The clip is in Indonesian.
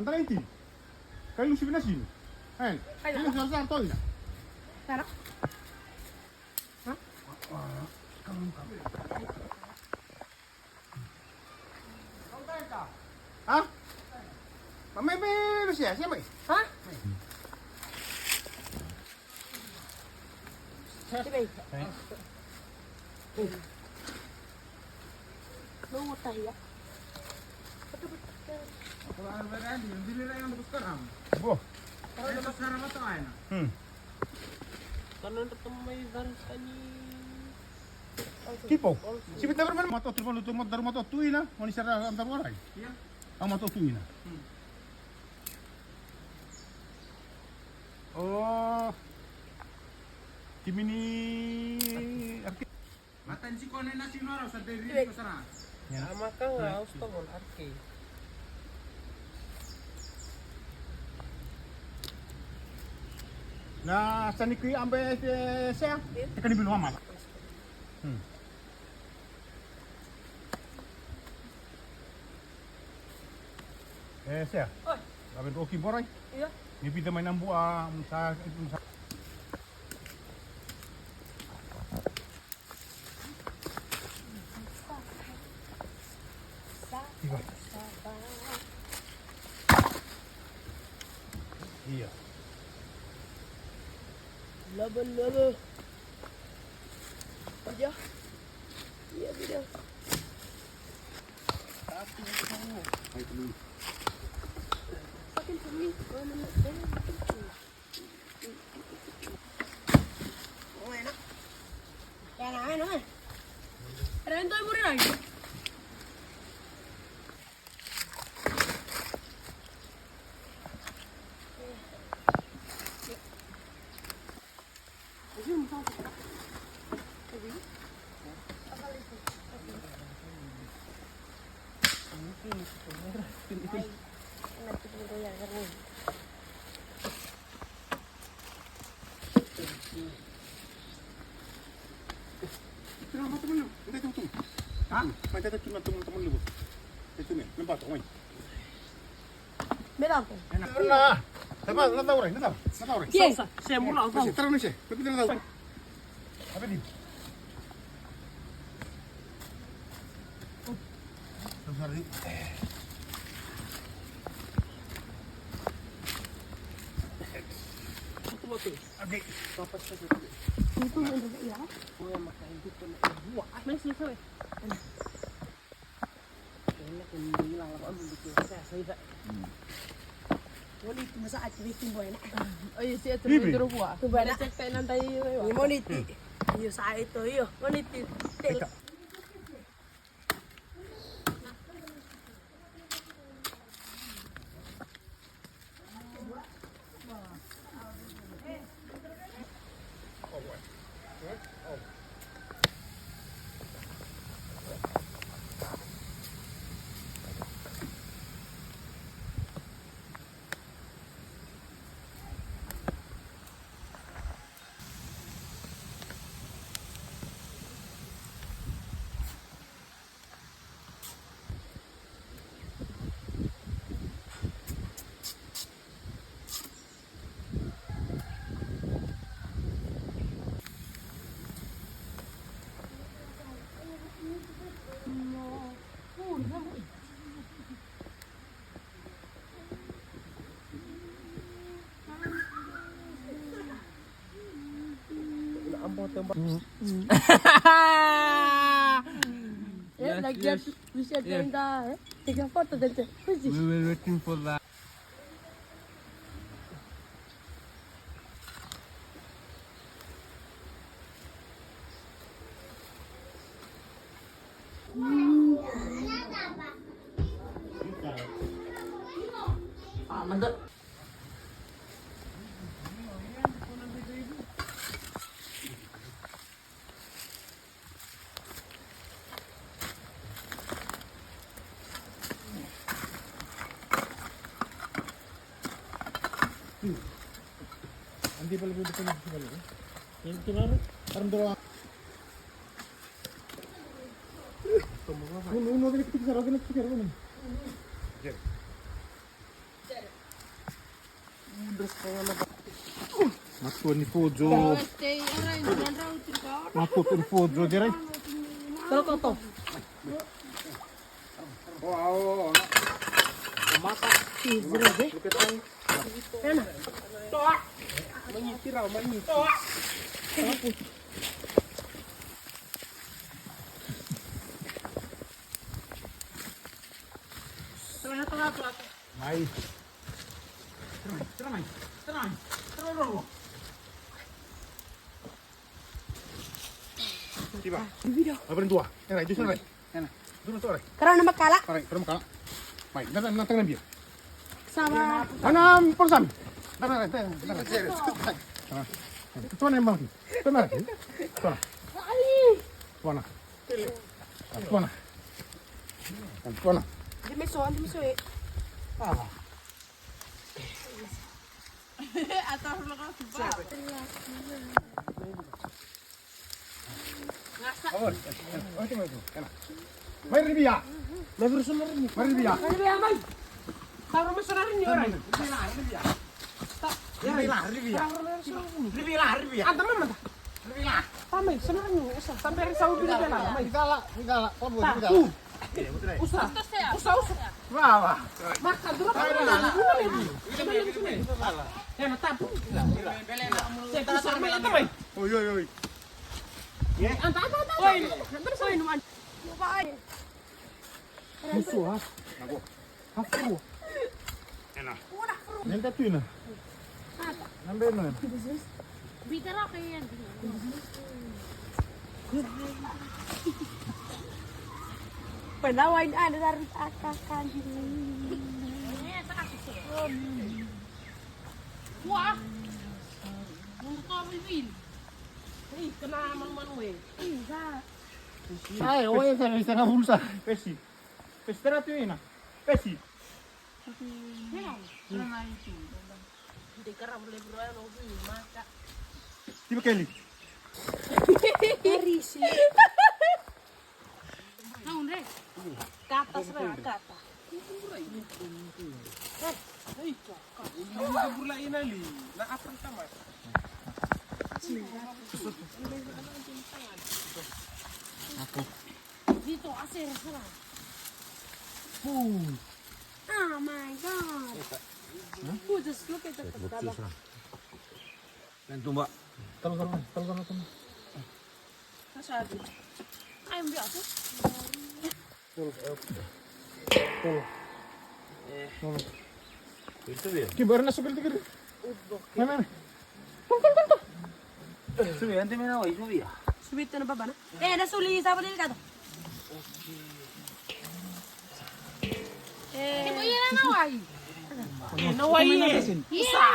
Antara inti. Kayak lu sih sini. Ini harus tahu ini. Sana. Hah? Hah? Mama siapa? Hah? Sini. Mau tahu ya? Kalau ada di sini yang untuk sekarang. Boh. Kalau untuk sekarang apa enak? Karena ketemu baru tadi. Tipo. Si kita bermain motor terus motor motor tuh ina, mau disara antar orang. Iya. Ah motor tuh ina. Oh. Tim ini Matan si kone nasi nora usah dari ke sana. Ya maka nggak harus tolong arke. Nah, sani kui ambe saya. Tekan di bilu mama. Saya. Oi. Abang Rocky borai. Iya. Ni pita main nambu musa musa. Tiba. Iya. Laba. Aja. Iya beda. Hai dulu. Pakai sini. Oh enak. Ya enak. Rento ibu lagi. Kenapa teman lu? Kita tunggu. Hah? Macam tu teman lu. Itu ni, nampak tak main. Beda apa? Enak. Nah. Tahu, nak tahu orang, nak tahu orang. Iya, saya mula tahu. Terus ni saya, tapi nak tahu. Apa ni? Terus hari. Okay. Dapat saja. Itu yang berbeda ya. Oh yang makan itu pun buah. Masih itu. Enak yang bilang apa begitu. Saya tak. Moniti masa aja bikin boy enak. Oh iya sih itu itu buah. Tuh banyak. Cek teh nanti Ini moniti. Iyo saya itu iyo moniti. Kita. Ampun tembak. Lagi bisa tenda. Tiga foto tenda. We were waiting for that. mantap. Nanti paling depan sekali. Yang kemarin orang doang. Uno tadi kita cara gini kita cara gini. Mattuan ni Fojo. Mattuan ni Fojo diray. Toto. Wow. Mangitiraw, mangit. Mai. Tenang. Tiba. Abang dua. Era itu sana. Enak. Dulu tu, Karena nama kala Tarik, terus kalah. Baik, dan nantang nabi. sama Mana polsam? Benar. Tuan emang. Benar. Tuan. di meso eh. Atau lu kan bisa. Oh, itu. Enak. Mari dia. Mari dia. Taruh masalah ini orang. Ribia. Antam mana? Tamai, sebenarnya sampai hari Saudi dia lah. Vidala. Kamu Vidala. Usah. Wah. Makan dulu apa? Ya, tapu. Saya sama ya tamai. Oi. Anta. Oi, nuan. Musuh. Aku. Hafu. Enak. Nanti tu ina. Nambe no. Bitara kayo yan. Penawain ada dari akakan. Wah. Mau kau win. Ih, kena malu-malu eh. Ay, oye, se me una bolsa. Pesi. Espera tu ina. Pesi. Hindi ka rin boleh berulang lagi maka. Tiba kali. Risi. Naon re? Kata serang kata. Ini kabur ini ali. Nak apa tamat? Dito asir serang. Oh my god. Just look at the pagkala. Mbak. Tolong. Masabi. Ayun di ako. Kibar na sugal tigir. Mana? Sweet na ba ba na? Nasuli sa din ka to. Ibu iya nawai. Nawai eh. Isa.